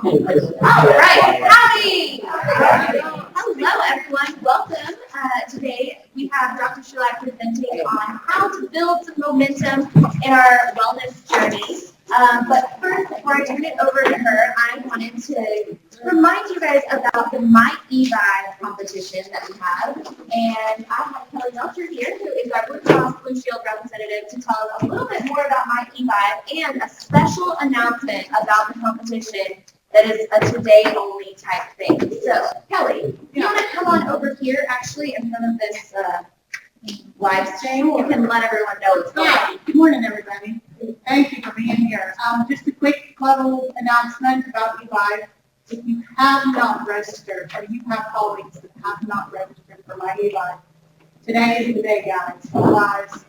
right, howdy! Hello, everyone. Welcome. Today we have Dr. Sulak presenting on how to build some momentum in our wellness journey. But first, before I turn it over to her, I wanted to remind you guys about the My eVibe competition that we have. And I have Kelly Melcher here, who is our Blue Cross Blue Shield representative, to tell us a little bit more about My eVibe and a special announcement about the competition that is a today-only type thing. So, Kelly, you want to come on over here, actually, in front of this live stream? You can let everyone know what's going on. Good morning, everybody. Thank you for being here. Just a quick little announcement about eVibe. If you have not registered, or you have colleagues that have not registered for My eVibe, today is the day, guys. Otherwise,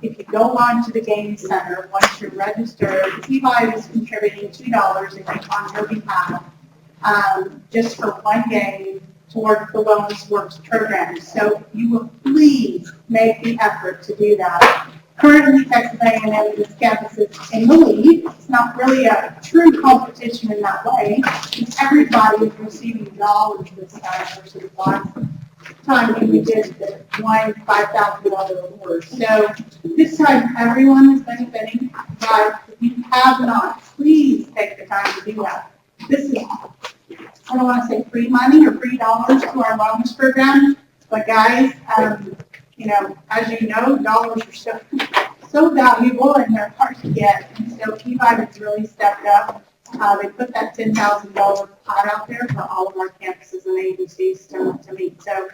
if you go on to the Game Center, once you're registered, eVibe is contributing $2 on your behalf just for one game towards the Wellness Works program. So you will please make the effort to do that. Currently, Texas A&M, this campus is in the lead. It's not really a true competition in that way. Everybody is receiving dollars this time versus last time we did the one $5,000 award. So this time everyone is benefiting, but if you have not, please take the time to do that. This is, I don't want to say free money or free dollars to our wellness program, but guys, you know, as you know, dollars are so valuable and they're hard to get. And so eVibe has really stepped up. They put that $10,000 pot out there for all of our campuses and agencies to meet. So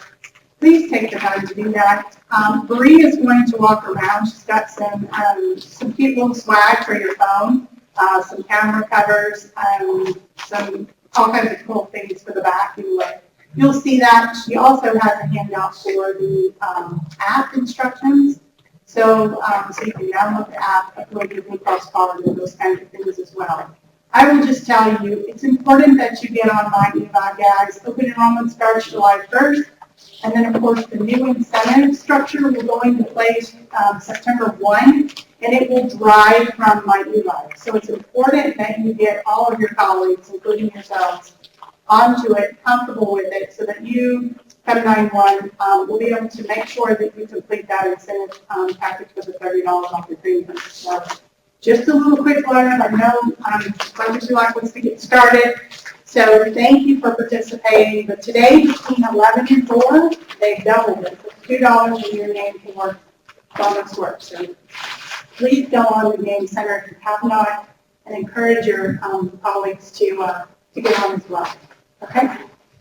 please take the time to do that. Marie is going to walk around. She's got some cute little swag for your phone, some camera covers, some all kinds of cool things for the back. You'll see that. She also has a handout for the app instructions. So you can download the app, upload your Blue Cross card, and those kinds of things as well. I will just tell you, it's important that you get on My eVibe, guys. Open enrollment starts July 1st. And then, of course, the new incentive structure will go into place September 1, and it will drive from My eVibe. So it's important that you get all of your colleagues, including yourselves, onto it, comfortable with it, so that you, Heaven 91, will be able to make sure that you complete that incentive package with the $30 off your premium. So just a little quick learn. I know Dr. Sulak wants to get started. So thank you for participating. But today, between 11 and 4, they've doubled it. It's $2 in your name for Wellness Works. So please go on the Game Center if you have not, and encourage your colleagues to get on as well. Okay?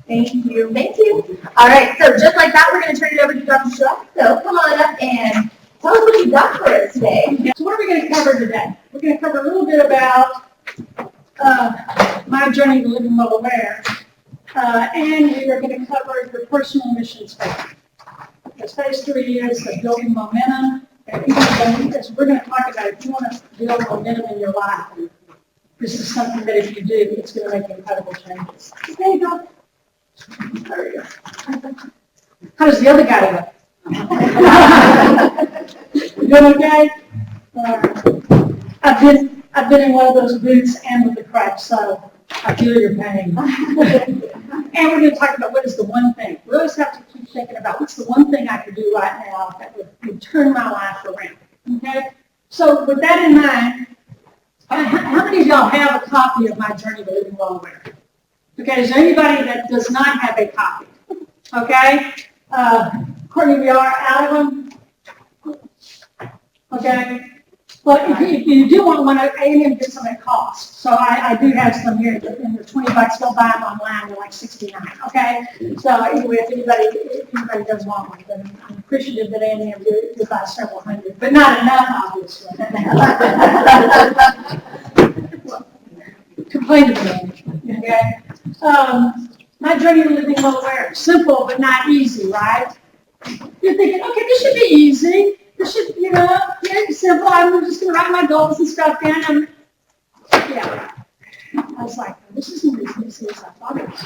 Thank you. Thank you. All right, so just like that, we're going to turn it over to Dr. Sulak. So come on up and tell us what you've got for us today. So what are we going to cover today? We're going to cover a little bit about my journey to living well aware, and we are going to cover your personal mission statement. Because phase 3 is building momentum, and we're going to talk about if you want to build momentum in your life. This is something that if you do, it's going to make incredible changes. There you go. There you go. How does the other guy look? You doing okay? I've been in one of those boots and with the crutch, so I feel your pain. And we're going to talk about what is the one thing. We always have to keep thinking about what's the one thing I could do right now that would turn my life around. Okay? So with that in mind, how many of y'all have a copy of My Journey to Living Well Aware? Okay, is there anybody that does not have a copy? Okay? Courtney, we are out of them. Okay? But if you do want one, A&M gets them at cost. So I do have some here, and they're $20. They'll buy them online. They're like $69. Okay. So anyway, if anybody does want one, then I'm appreciative that A&M do buy several hundred, but not enough, obviously. Complain to me. Okay. My journey to living well aware. Simple, but not easy, right? You're thinking, okay, this should be easy. This should, very simple. I'm just going to write my goals and stuff down. Yeah. I was like, this isn't as easy as I thought it was.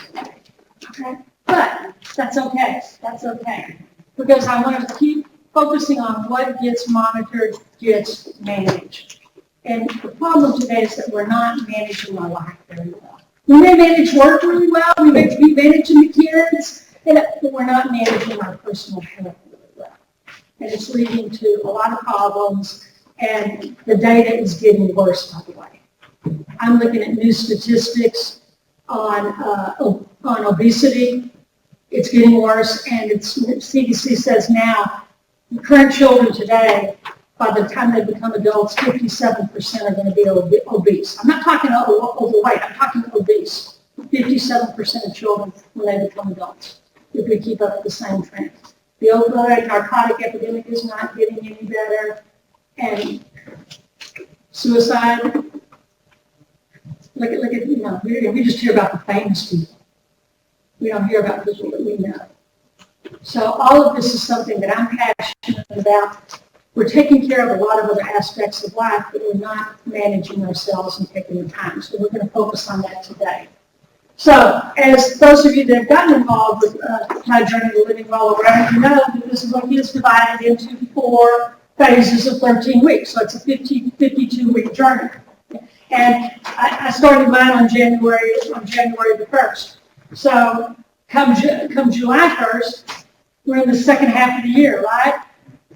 Okay. But that's okay. That's okay. Because I want to keep focusing on what gets monitored, gets managed. And the problem today is that we're not managing our life very well. We may manage work really well, we may be managing the kids, but we're not managing our personal health really well. And it's leading to a lot of problems, and the data is getting worse, by the way. I'm looking at new statistics on obesity. It's getting worse, and CDC says now, the current children today, by the time they become adults, 57% are going to be obese. I'm not talking overweight, I'm talking obese. 57% of children when they become adults, if we keep up the same trend. The opioid narcotic epidemic is not getting any better, and suicide, look at, we just hear about the famous people. We don't hear about people that we know. So all of this is something that I'm passionate about. We're taking care of a lot of other aspects of life, but we're not managing ourselves and taking the time. So we're going to focus on that today. So, as those of you that have gotten involved with my journey to living well around, you know that this book is divided into 4 phases of 13 weeks. So it's a 52-week journey. And I started mine on January the 1st. So come July 1st, we're in the second half of the year, right?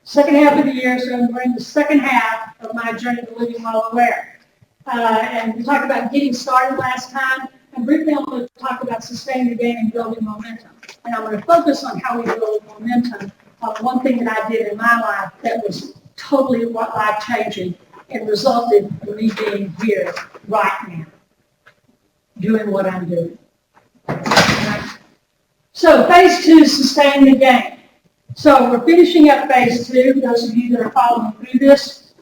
Second half of the year, so we're in the second half of my journey to living well aware. And we talked about getting started last time, and briefly I'm going to talk about sustaining the gain and building momentum. And I'm going to focus on how we build momentum on one thing that I did in my life that was totally life-changing and resulted in me being here right now, doing what I'm doing. Right? So phase 2, sustain the gain. So we're finishing up phase 2. Those of you that are following through this,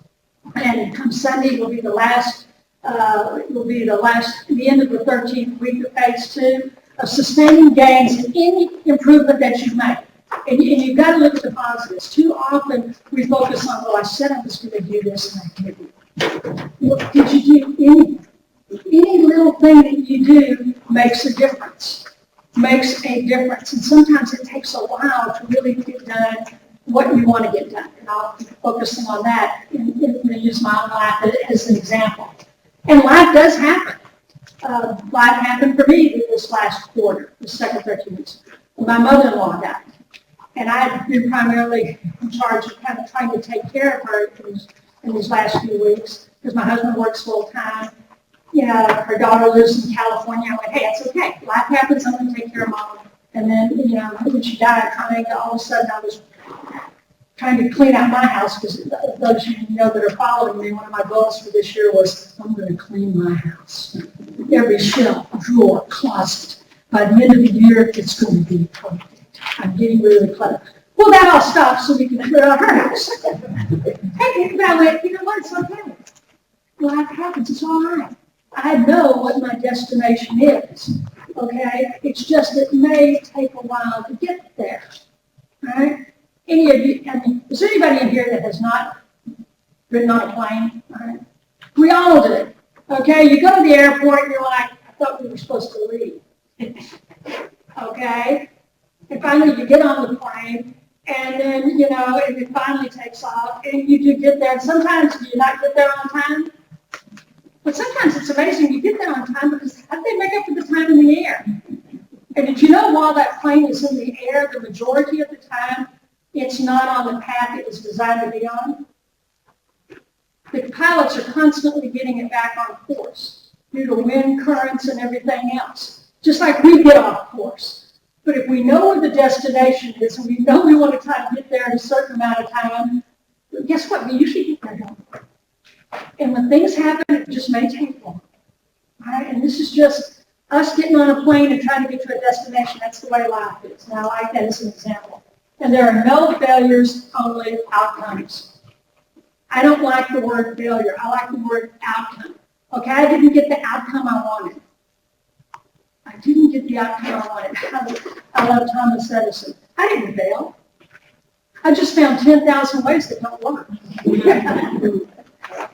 and come Sunday will be the end of the 13th week of phase 2 of sustaining gains in any improvement that you've made. And you've got to look at the positives. Too often we focus on, well, I said I was going to do this and I didn't. Well, did you do anything? Any little thing that you do makes a difference. Makes a difference. And sometimes it takes a while to really get done what you want to get done. And I'll be focusing on that and use my own life as an example. And life does happen. Life happened for me this last quarter, the second 13 weeks. My mother-in-law died. And I've been primarily in charge of kind of trying to take care of her in these last few weeks because my husband works full-time. You know, her daughter lives in California. I went, hey, it's okay. Life happens. I'm going to take care of Mom. And then, you know, when she died, all of a sudden I was trying to clean out my house because those of you know that are following me, one of my goals for this year was I'm going to clean my house. Every shelf, drawer, closet. By the end of the year, it's going to be perfect. I'm getting rid of the clutter. Well, that all stopped so we can clear out her house. Hey, I went, you know what? It's okay. Life happens. It's all right. I know what my destination is. Okay? It's just it may take a while to get there. All right? Any of you, I mean, is there anybody in here that has not ridden on a plane? All right? We all do. Okay? You go to the airport and you're like, I thought we were supposed to leave. Okay? And finally you get on the plane and then, you know, and it finally takes off and you do get there. And sometimes do you not get there on time? But sometimes it's amazing you get there on time because how do they make up for the time in the air? And did you know while that plane is in the air, the majority of the time, it's not on the path it was designed to be on? The pilots are constantly getting it back on course due to wind currents and everything else, just like we get off course. But if we know where the destination is and we know we want to try to get there in a certain amount of time, guess what? We usually get there. And when things happen, it just may take long. Right? And this is just us getting on a plane and trying to get to a destination. That's the way life is. Now, I like that as an example. And there are no failures, only outcomes. I don't like the word failure. I like the word outcome. Okay, I didn't get the outcome I wanted. I didn't get the outcome I wanted. I love Thomas Edison. I didn't fail. I just found 10,000 ways that don't work.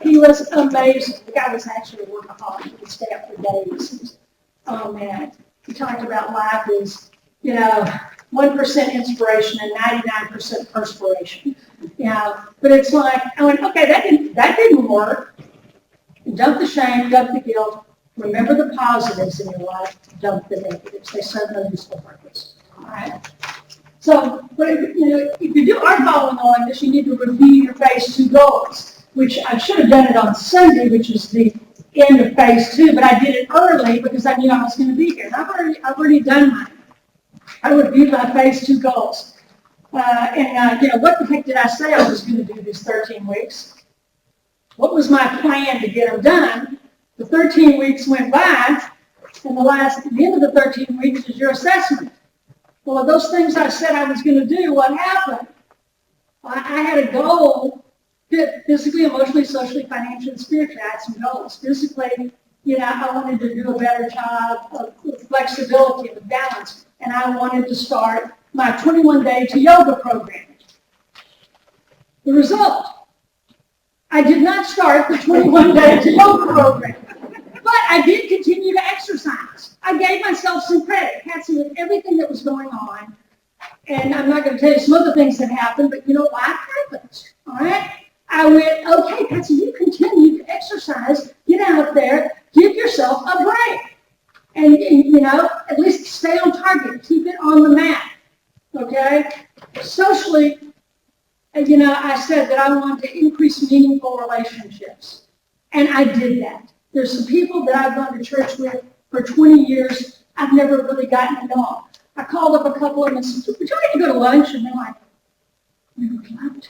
He was amazing. The guy was actually a workaholic. He would stay up for days. Oh, man. He talked about life as, you know, 1% inspiration and 99% perspiration. You know, but it's like, I went, okay, that didn't work. Dump the shame, dump the guilt. Remember the positives in your life, dump the negatives. They serve no useful purpose. All right? So, if you are following on this, you need to review your phase 2 goals, which I should have done it on Sunday, which is the end of phase 2, but I did it early because I knew I was going to be here. And I've already done mine. I reviewed my phase 2 goals. What the heck did I say I was going to do these 13 weeks? What was my plan to get them done? The 13 weeks went by, and the end of the 13 weeks is your assessment. Well, of those things I said I was going to do, what happened? I had a goal, physically, emotionally, socially, financially, and spiritually. I had some goals. Physically, I wanted to do a better job with flexibility, with balance, and I wanted to start my 21-day to yoga program. The result, I did not start the 21-day to yoga program, but I did continue to exercise. I gave myself some credit, Patsy, with everything that was going on. And I'm not going to tell you some other things that happened, but you know why it happened, all right? I went, okay, Patsy, you continue to exercise, get out there, give yourself a break. And at least stay on target, keep it on the mat, okay? Socially, I said that I wanted to increase meaningful relationships. And I did that. There's some people that I've gone to church with for 20 years. I've never really gotten to know them. I called up a couple of them and said, would you like to go to lunch? And they're like, we would love to.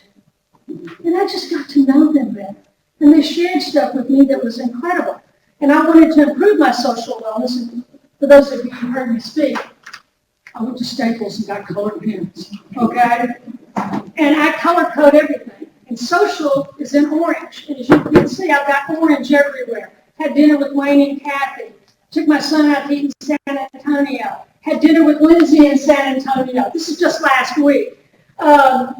And I just got to know them better. And they shared stuff with me that was incredible. And I wanted to improve my social wellness. And for those of you who heard me speak, I went to Staples and got colored pens, okay? And I color code everything. And social is in orange. And as you can see, I've got orange everywhere. Had dinner with Wayne and Kathy. Took my son out to eat in San Antonio. Had dinner with Lindsay in San Antonio. This is just last week. I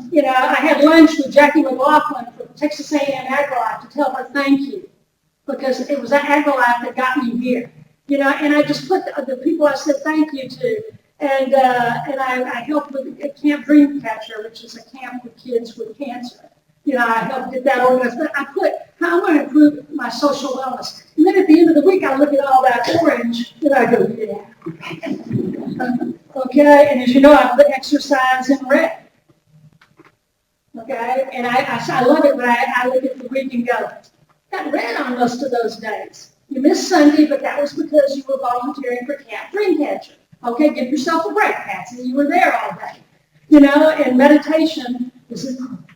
had lunch with Jackie McLaughlin from Texas A&M AgriLife to tell her thank you. Because it was AgriLife that got me here. And I just put the people I said thank you to. And I helped with Camp Dreamcatcher, which is a camp with kids with cancer. I helped get that organized. But I put how I'm going to improve my social wellness. And then at the end of the week, I look at all that orange, and I go, yeah. Okay, and as you know, I put exercise in red. Okay, and I love it when I look at the week and go, got red on most of those days. You missed Sunday, but that was because you were volunteering for Camp Dreamcatcher. Okay, give yourself a break, Patsy. You were there all day. And meditation is important.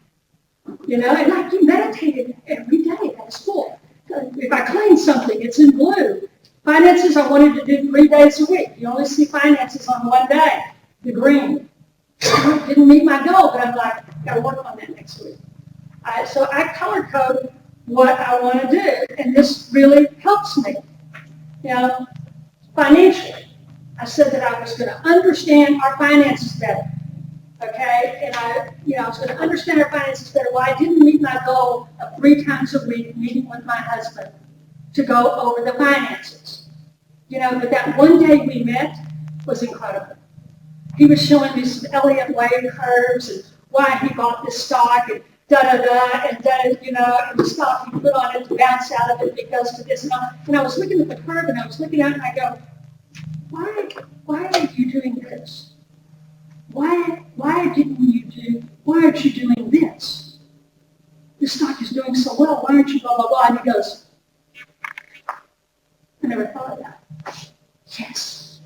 And like you meditated every day at school. If I clean something, it's in blue. Finances, I wanted to do 3 days a week. You only see finances on one day, the green. Didn't meet my goal, but I'm like, got to work on that next week. So I color code what I want to do, and this really helps me. Financially, I said that I was going to understand our finances better. Okay, and I was going to understand our finances better. Well, I didn't meet my goal of 3 times a week meeting with my husband to go over the finances. But that one day we met was incredible. He was showing me some Elliott Wave curves and why he bought this stock and da-da-da, and and the stock he put on it to bounce out of it because of this. And I was looking at the curve and I was looking at it and I go, why are you doing this? Why aren't you doing this? This stock is doing so well, why aren't you blah, blah, blah? And he goes, I never thought of that. Yes.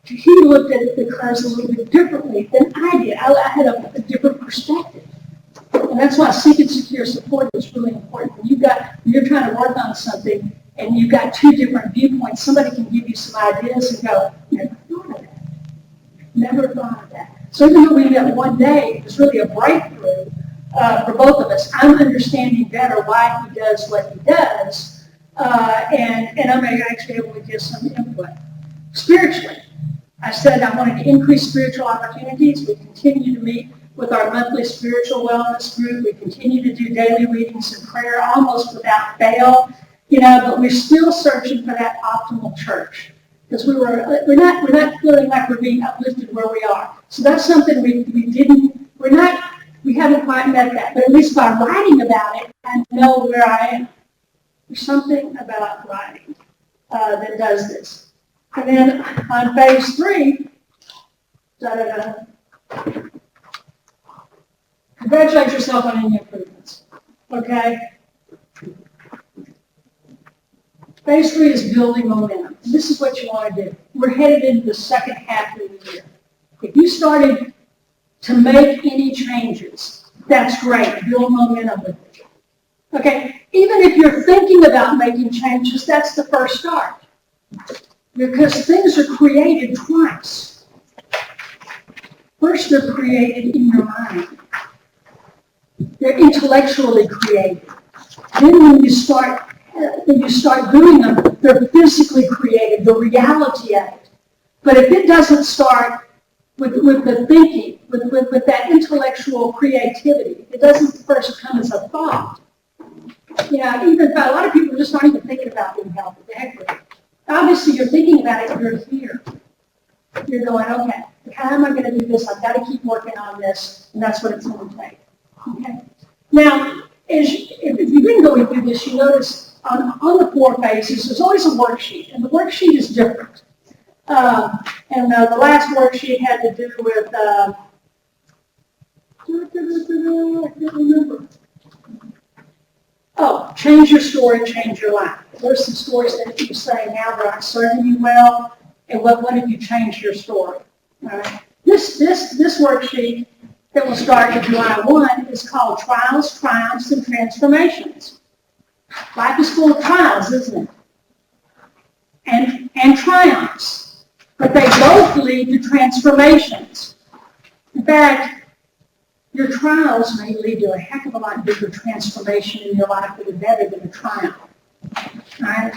He looked at the curves a little bit differently than I did. I had a different perspective. And that's why seek and secure support is really important. When you're trying to work on something, and you've got 2 different viewpoints, somebody can give you some ideas and go, never thought of that. Never thought of that. So even though we met one day, it was really a breakthrough for both of us. I'm understanding better why he does what he does, and I'm actually able to give some input. Spiritually, I said I wanted to increase spiritual opportunities. We continue to meet with our monthly spiritual wellness group. We continue to do daily readings and prayer almost without fail. But we're still searching for that optimal church because we're not feeling like we're being uplifted where we are. So that's something we haven't quite met that. But at least by writing about it, I know where I am. There's something about writing that does this. And then on phase 3, congratulate yourself on any improvements, okay? Phase 3 is building momentum. And this is what you want to do. We're headed into the second half of the year. If you started to make any changes, that's great. Build momentum with it. Okay, even if you're thinking about making changes, that's the first start. Because things are created twice. First, they're created in your mind. They're intellectually created. Then when you start doing them, they're physically created, the reality of it. But if it doesn't start with the thinking, with that intellectual creativity, it doesn't first come as a thought. Yeah, even a lot of people just aren't even thinking about being healthy. Heck with it. Obviously, you're thinking about it, you're here. You're going, okay, how am I going to do this? I've got to keep working on this, and that's what it's going to take. Okay. Now, if you've been going through this, you notice on the 4 phases, there's always a worksheet, and the worksheet is different. The last worksheet had to do with, I can't remember. Oh, change your story, change your life. There's some stories that you say now that aren't serving you well, and what if you change your story? All right. This worksheet that will start in July 1 is called Trials, Triumphs, and Transformations. Life is full of trials, isn't it? And triumphs. But they both lead to transformations. In fact, your trials may lead to a heck of a lot bigger transformation in your life that is better than a triumph. Right?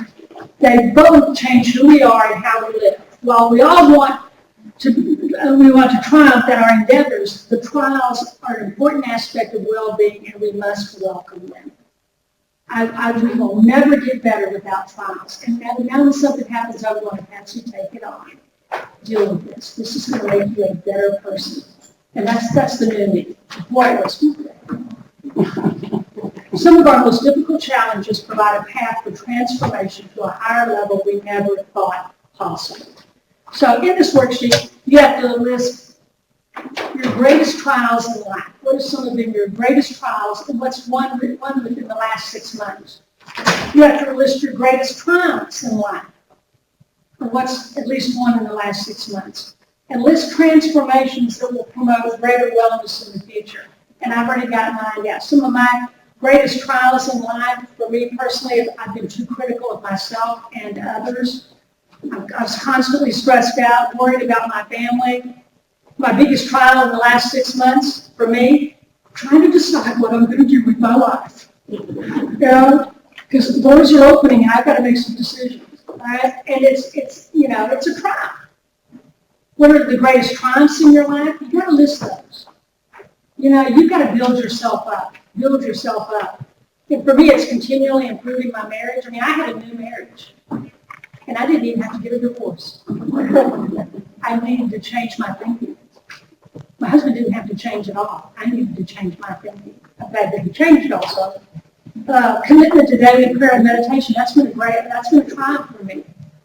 They both change who we are and how we live. While we all want to triumph in our endeavors, the trials are an important aspect of well-being, and we must welcome them. We will never get better without trials. And now when something happens, I'm going to Patsy, take it on. Deal with this. This is going to make you a better person. And that's the new me. Boy, let's do that. Some of our most difficult challenges provide a path for transformation to a higher level we never thought possible. So in this worksheet, you have to list your greatest trials in life. What are some of your greatest trials, and what's one within the last 6 months? You have to list your greatest triumphs in life, and what's at least one in the last 6 months. And list transformations that will promote greater wellness in the future. And I've already got mine. Yeah, some of my greatest trials in life, for me personally, I've been too critical of myself and others. I was constantly stressed out, worried about my family. My biggest trial in the last 6 months, for me, trying to decide what I'm going to do with my life. You know, because the doors are opening and I've got to make some decisions. Right? And it's a trial. What are the greatest triumphs in your life? You've got to list those. You know, you've got to build yourself up. Build yourself up. And for me, it's continually improving my marriage. I mean, I had a new marriage. And I didn't even have to get a divorce. I needed to change my thinking. My husband didn't have to change at all. I needed to change my thinking. I'm glad that he changed also. Commitment to daily prayer and meditation, that's been a triumph for me.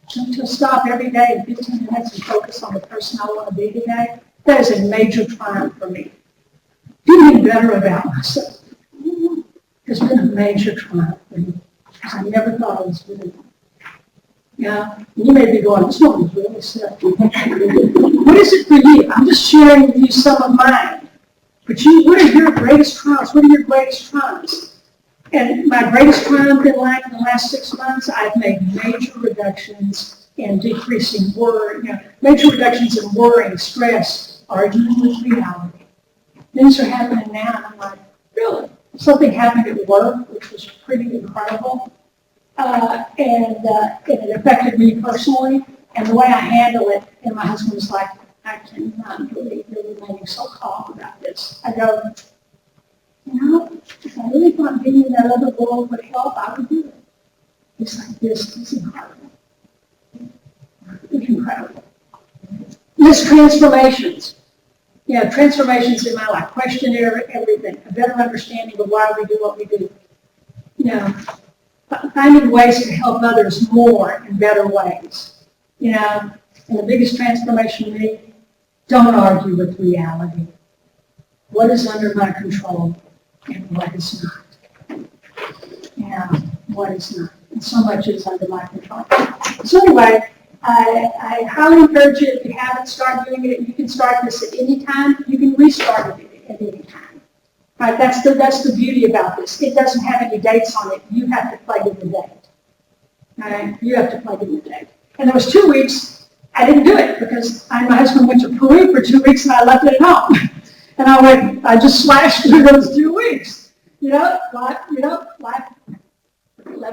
To stop every day 15 minutes and focus on the person I want to be today, that is a major triumph for me. Feeling better about myself has been a major triumph for me, because I never thought I was good enough. Yeah, you may be going, this woman's really sick. What is it for you? I'm just sharing with you some of mine. But what are your greatest triumphs? What are your greatest triumphs? And my greatest triumph in life in the last 6 months, I've made major reductions in decreasing worry, major reductions in worrying, stress, arguing with reality. Things are happening now, and I'm like, really? Something happened at work, which was pretty incredible, and it affected me personally, and the way I handle it, and my husband was like, I cannot believe you're remaining so calm about this. I go, if I really thought being in that other world would help, I would do it. It's like this. It's incredible. It's incredible. List transformations. Yeah, transformations in my life. Questionnaire everything. A better understanding of why we do what we do. finding ways to help others more in better ways. You know, and the biggest transformation to me, don't argue with reality. What is under my control and what is not? Yeah, what is not? And so much is under my control. So anyway, I highly encourage you, if you haven't started doing it, you can start this at any time. You can restart it at any time. Right? That's the beauty about this. It doesn't have any dates on it. You have to plug in the date. Right? You have to plug in the date. And there was 2 weeks I didn't do it because my husband went to Peru for 2 weeks and I left it at home. And I just slashed through those 2 weeks. Life left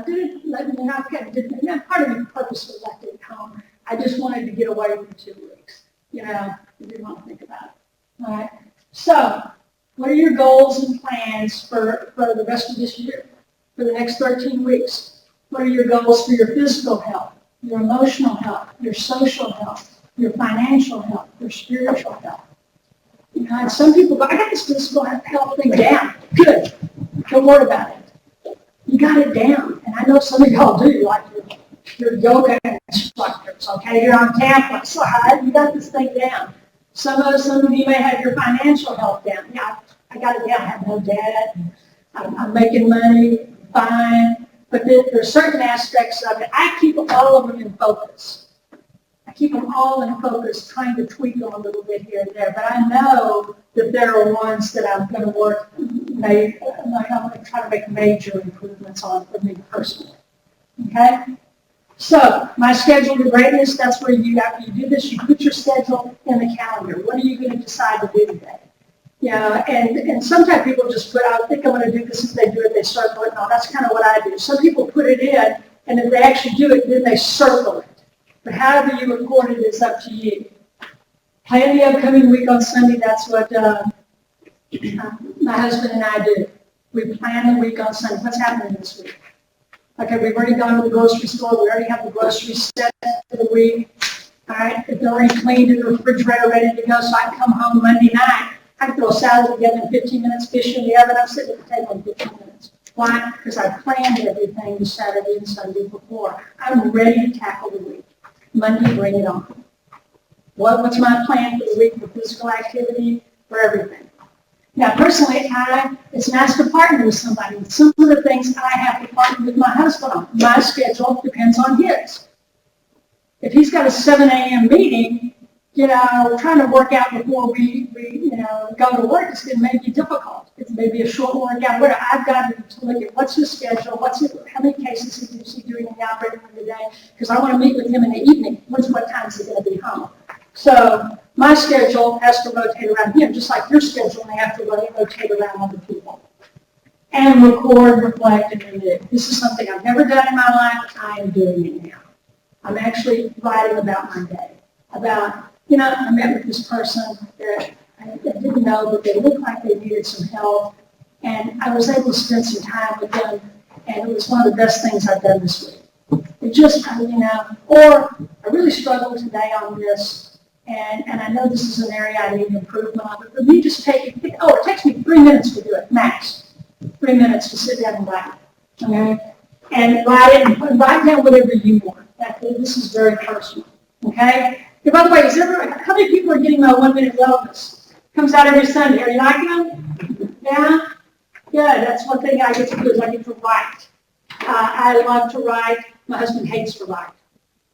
it, not part of me purposely left it at home. I just wanted to get away for 2 weeks. I didn't want to think about it. All right. So, what are your goals and plans for the rest of this year, for the next 13 weeks? What are your goals for your physical health, your emotional health, your social health, your financial health, your spiritual health? And some people go, I got this physical health thing down. Good. Don't worry about it. You got it down. And I know some of y'all do, like your yoga instructors, okay? You're on campus, all right? You got this thing down. Some of you may have your financial health down. Yeah, I got it down. I have no debt. I'm making money, fine. But there's certain aspects of it. I keep all of them in focus. I keep them all in focus, trying to tweak them a little bit here and there. But I know that there are ones that I'm going to work, I'm going to try to make major improvements on for me personally. Okay? So, my schedule to greatness, that's where after you do this, you put your schedule in the calendar. What are you going to decide to do today? And sometimes people just put, I think I'm going to do this. If they do it, they circle it. No, that's kind of what I do. Some people put it in, and if they actually do it, then they circle it. But however you record it is up to you. Plan the upcoming week on Sunday. That's what my husband and I do. We plan the week on Sunday. What's happening this week? Okay, we've already gone to the grocery store. We already have the groceries set for the week. All right, if they're already cleaned in the refrigerator, ready to go, so I can come home Monday night. I can throw a salad together in 15 minutes, fish in the oven. I'm sitting at the table in 15 minutes. Why? Because I planned everything the Saturday and Sunday before. I'm ready to tackle the week. Monday, bring it on. What's my plan for the week for physical activity, for everything? Now, personally, it's nice to partner with somebody. Some of the things I have to partner with my husband on. My schedule depends on his. If he's got a 7 a.m. meeting, trying to work out before we go to work, it may be difficult. It may be a short workout. I've got to look at what's his schedule, how many cases is he doing in the operating room today, because I want to meet with him in the evening. What time is he going to be home? So my schedule has to rotate around him, just like your schedule may have to rotate around other people. And record, reflect, and renew. This is something I've never done in my life. I am doing it now. I'm actually writing about my day. I met with this person that I didn't know, but they looked like they needed some help. And I was able to spend some time with them, and it was one of the best things I've done this week. It just, or I really struggled today on this, and I know this is an area I need improvement on, but for me, just it takes me 3 minutes to do it, max. 3 minutes to sit down and write. Okay? And write down whatever you want. This is very personal. Okay? And by the way, how many people are getting my 1-minute wellness? Comes out every Sunday. Are you liking them? Yeah? Good. That's one thing I get to do is I get to write. I love to write. My husband hates to write.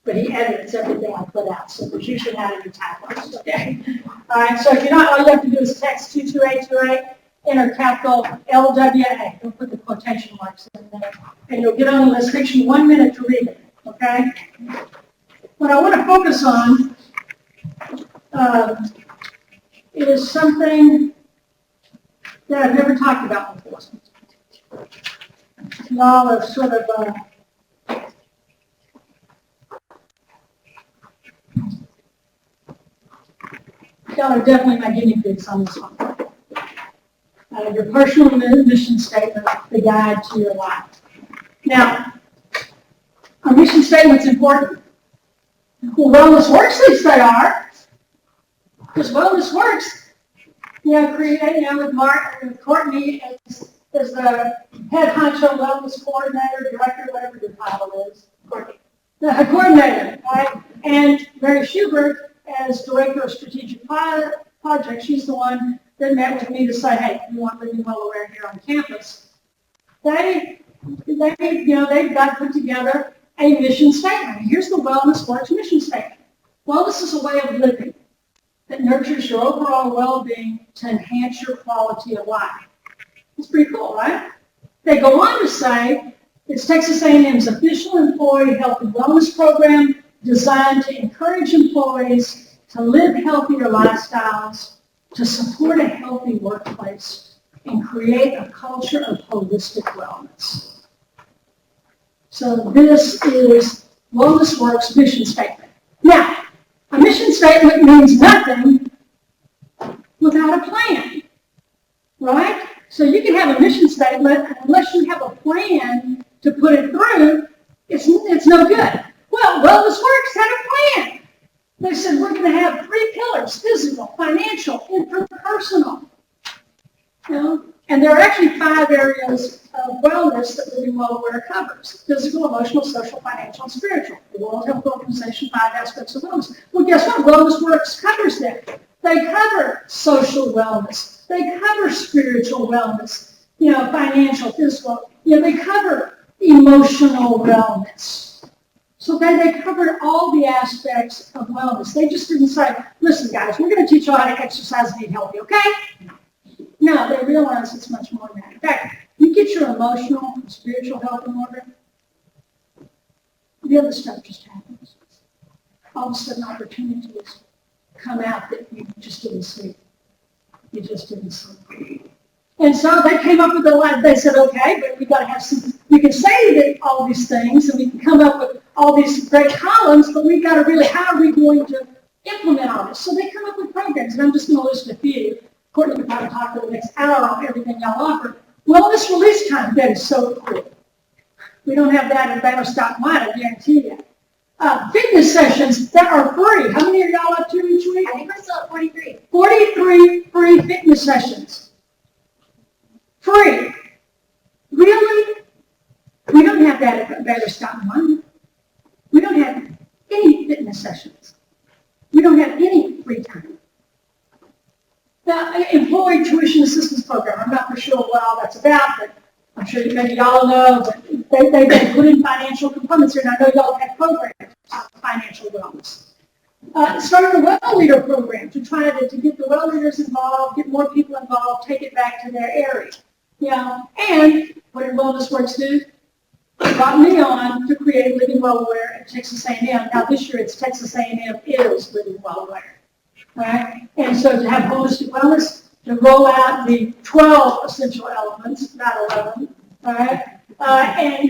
But he edits everything I put out. So there's usually not any typos. Okay? All right. So if you're not, all you have to do is text 22828, enter capital LWA. Don't put the quotation marks in there. And you'll get on the list. It takes you 1 minute to read it. Okay? What I want to focus on is something that I've never talked about before. Y'all are sort of y'all are definitely my guinea pigs on this one. Your personal mission statement, the guide to your life. Now, our mission statement's important. Well, wellness works, at least they are. Because wellness works. With Mark, with Courtney, is the head honcho wellness coordinator, director, whatever your title is. The coordinator, right? And Mary Schubert as director of strategic projects. She's the one that met with me to say, hey, we want Living Well Aware here on campus. They've got put together a mission statement. Here's the Wellness Works mission statement. Wellness is a way of living that nurtures your overall well-being to enhance your quality of life. It's pretty cool, right? They go on to say, it's Texas A&M's official employee health and wellness program designed to encourage employees to live healthier lifestyles, to support a healthy workplace, and create a culture of holistic wellness. So this is Wellness Works mission statement. Now, a mission statement means nothing without a plan, right? So you can have a mission statement, and unless you have a plan to put it through, it's no good. Well, Wellness Works had a plan. They said we're going to have 3 pillars: physical, financial, interpersonal. You know? And there are actually 5 areas of wellness that Living Well Aware covers: physical, emotional, social, financial, and spiritual. The World Health Organization, 5 aspects of wellness. Well, guess what? Wellness Works covers that. They cover social wellness. They cover spiritual wellness, financial, physical. They cover emotional wellness. So they covered all the aspects of wellness. They just didn't say, listen, guys, we're going to teach you how to exercise and eat healthy, okay? No, they realize it's much more than that. In fact, you get your emotional and spiritual health in order, the other stuff just happens. All of a sudden, opportunities come out that you just didn't see. You just didn't see. And so they came up with they said, okay, but we got to have we can say that all these things, and we can come up with all these great columns, but we got to really, how are we going to implement all this? So they come up with programs, and I'm just going to list a few. Courtney will probably talk for the next hour on everything y'all offer. Wellness release time, that is so cool. We don't have that in Baylor Stockmine, I guarantee you. Fitness sessions that are free. How many are y'all up to each week? I think we're still at 43. 43 free fitness sessions. Free. Really? We don't have that at Baylor Stockmine. We don't have any fitness sessions. We don't have any free time. The Employee Tuition Assistance Program, I'm not for sure what all that's about, but I'm sure maybe y'all know, but they put in financial components here, and I know y'all have programs on financial wellness. Started a well leader program to try to get the well leaders involved, get more people involved, take it back to their area. And what did Wellness Works do? Brought me on to create Living Well Aware at Texas A&M. Now this year it's Texas A&M is Living Well Aware. Right? And so to have holistic wellness, to roll out the 12 essential elements, not 11, right? And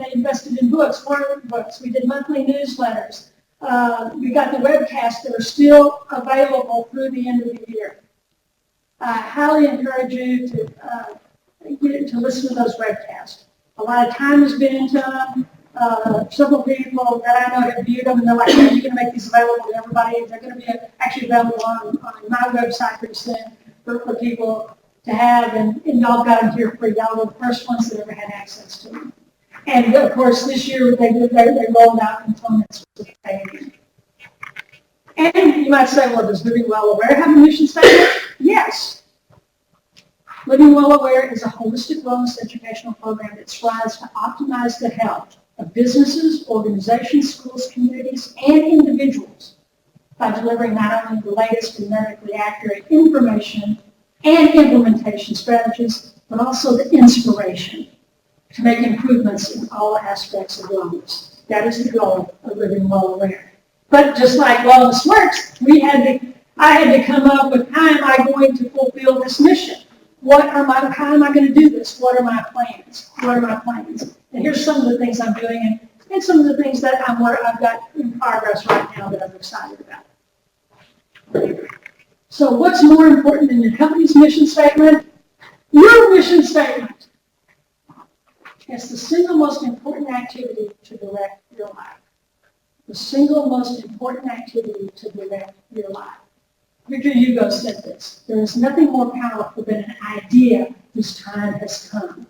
they invested in books, workbooks. We did monthly newsletters. We got the webcasts that are still available through the end of the year. I highly encourage you to listen to those webcasts. A lot of time has been into them. Several people that I know have viewed them, and they're like, "Are you going to make these available to everybody?" They're going to be actually available on my website pretty soon for people to have, and y'all got them here free. Y'all were the first ones that ever had access to them. And of course, this year they rolled out components with A&M. And you might say, well, does Living Well Aware have a mission statement? Yes. Living Well Aware is a holistic wellness educational program that strives to optimize the health of businesses, organizations, schools, communities, and individuals by delivering not only the latest and medically accurate information and implementation strategies, but also the inspiration to make improvements in all aspects of wellness. That is the goal of Living Well Aware. But just like Wellness Works, I had to come up with, how am I going to fulfill this mission? How am I going to do this? What are my plans? And here's some of the things I'm doing, and some of the things that I've got in progress right now that I'm excited about. So what's more important than your company's mission statement? Your mission statement. It's the single most important activity to direct your life. The single most important activity to direct your life. Victor Hugo said this: there is nothing more powerful than an idea whose time has come.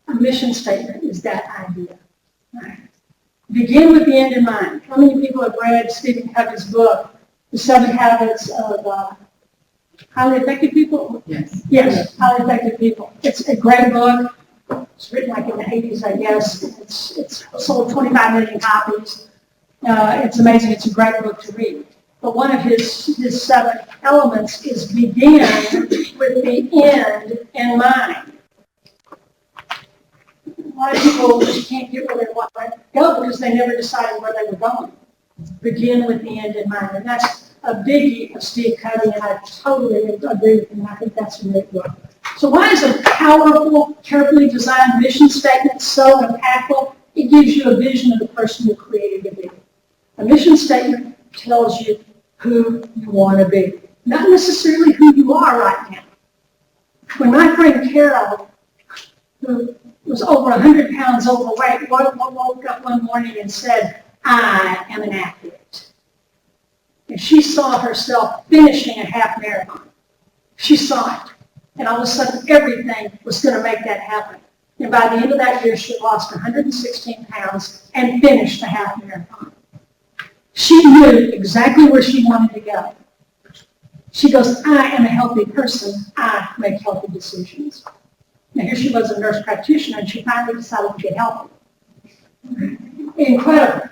A mission statement is that idea. Right. Begin with the end in mind. How many people have read Stephen Covey's book, The 7 Habits of Highly Effective People? Yes. Yes, Highly Effective People. It's a great book. It's written like in the 80s, I guess. It's sold 25 million copies. It's amazing. It's a great book to read. But one of his 7 elements is begin with the end in mind. A lot of people just can't get where they want to go because they never decided where they were going. Begin with the end in mind. And that's a biggie of Steve Covey, and I totally agree with him. I think that's a great book. So why is a powerful, carefully designed mission statement so impactful? It gives you a vision of the person you created to be. A mission statement tells you who you want to be, not necessarily who you are right now. When my friend Carol, who was over 100 pounds overweight, woke up one morning and said, I am an athlete. And she saw herself finishing a half marathon. She saw it. And all of a sudden, everything was going to make that happen. And by the end of that year, she lost 116 pounds and finished the half marathon. She knew exactly where she wanted to go. She goes, I am a healthy person. I make healthy decisions. Now, here she was a nurse practitioner, and she finally decided to get healthy. Incredible.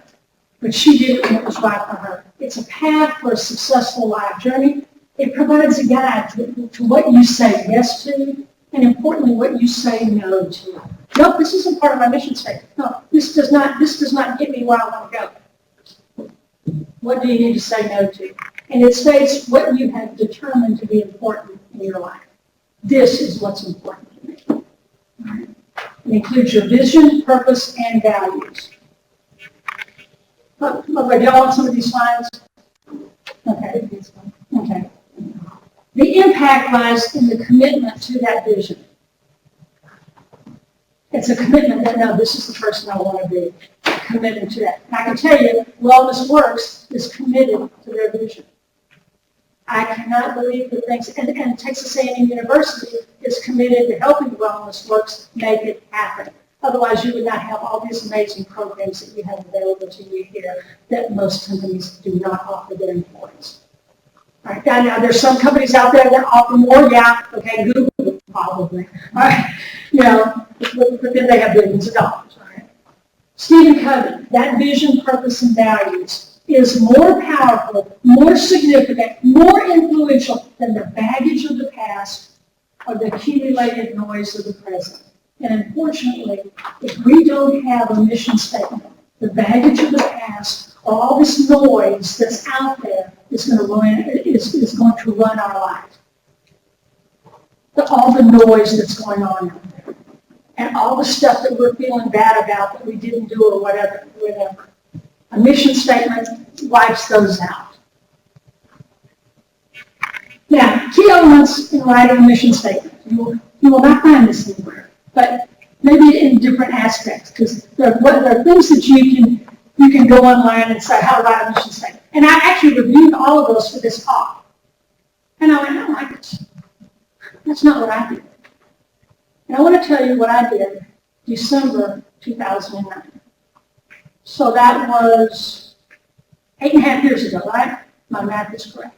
But she did it when it was right for her. It's a path for a successful life journey. It provides a guide to what you say yes to, and importantly, what you say no to. No, this isn't part of my mission statement. No, this does not get me where I want to go. What do you need to say no to? And it states what you have determined to be important in your life. This is what's important to me. Right. It includes your vision, purpose, and values. Look, do y'all want some of these slides? Okay. Okay. The impact lies in the commitment to that vision. It's a commitment that, no, this is the person I want to be. Committed to that. And I can tell you, Wellness Works is committed to their vision. I cannot believe the things, and Texas A&M University is committed to helping Wellness Works make it happen. Otherwise, you would not have all these amazing programs that you have available to you here that most companies do not offer their employees. All right, now there's some companies out there that offer more, yeah, okay, Google probably, all right, but then they have billions of dollars, all right. Stephen Covey, that vision, purpose, and values is more powerful, more significant, more influential than the baggage of the past or the accumulated noise of the present. And unfortunately, if we don't have a mission statement, the baggage of the past or all this noise that's out there is going to run our life. All the noise that's going on out there. And all the stuff that we're feeling bad about that we didn't do or whatever. A mission statement wipes those out. Now, key elements in writing a mission statement. You will not find this anywhere, but maybe in different aspects, because there are things that you can go online and say how to write a mission statement. And I actually reviewed all of those for this talk. And I went, I don't like it. That's not what I did. And I want to tell you what I did December 2009. So that was 8.5 years ago, right? My math is correct.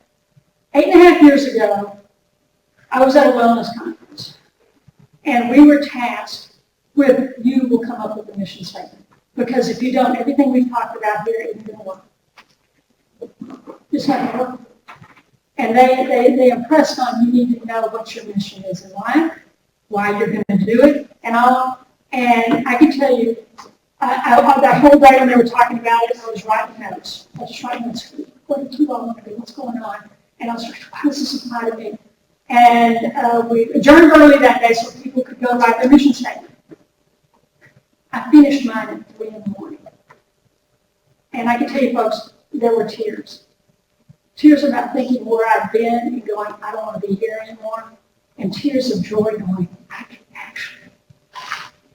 8.5 years ago, I was at a wellness conference, and we were tasked with, you will come up with a mission statement. Because if you don't, everything we've talked about here isn't going to work. Just have to work. And they impressed on you need to know what your mission is in life, why you're going to do it, and all. And I can tell you, that whole day when they were talking about it, I was writing notes. I was writing notes. What do I want to do? What's going on? And I was like, how does this apply to me? And we adjourned early that day so people could go write their mission statement. I finished mine at 3 in the morning. And I can tell you, folks, there were tears. Tears about thinking where I've been and going, I don't want to be here anymore. And tears of joy going, I can actually,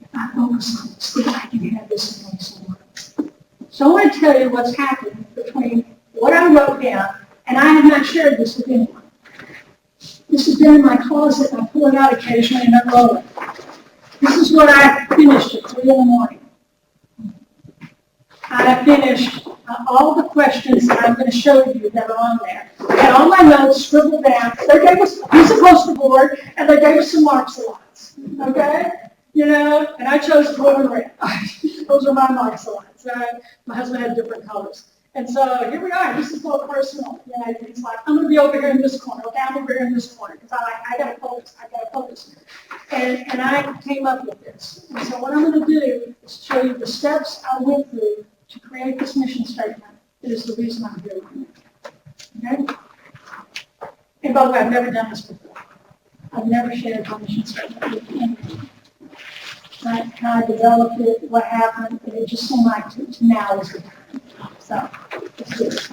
if I focus on this, then I can have this amazing work. So I want to tell you what's happened between what I wrote down And I have not shared this with anyone. This has been in my closet, and I pull it out occasionally and unroll it. This is what I finished at 3 in the morning. I finished all the questions that I'm going to show you that are on there. I had all my notes scribbled down. They gave us a piece of poster board, and they gave us some marks lots. Okay? You know, and I chose blue and red. Those are my marks lots. My husband had different colors. And so here we are. This is more personal. You know, it's like, I'm going to be over here in this corner. Okay, I'm over here in this corner. Because I got to focus. I got to focus. And I came up with this. And so what I'm going to do is show you the steps I went through to create this mission statement. It is the reason I'm here right now. Okay? And by the way, I've never done this before. I've never shared my mission statement with anyone. How I developed it, what happened, and it just seemed like to now is the time. So, let's do this.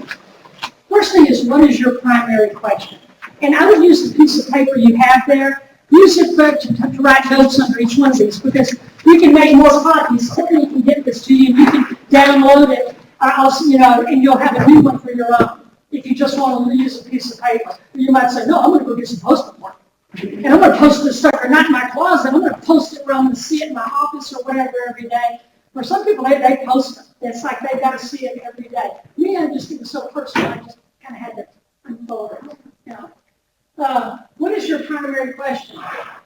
First thing is, what is your primary question? And I would use the piece of paper you have there. Use it to write notes under each one of these, because you can make more copies. Tiffany can get this to you, and you can download it, also, you know, and you'll have a new one for your own. If you just want to use a piece of paper, you might say, no, I'm going to go get some post-it notes. And I'm going to post this sucker not in my closet. I'm going to post it where I'm going to see it in my office or whatever every day. For some people, they post them. It's like they've got to see it every day. Me, I just think it's so personal. I just kind of had to unfold it. You know. What is your primary question?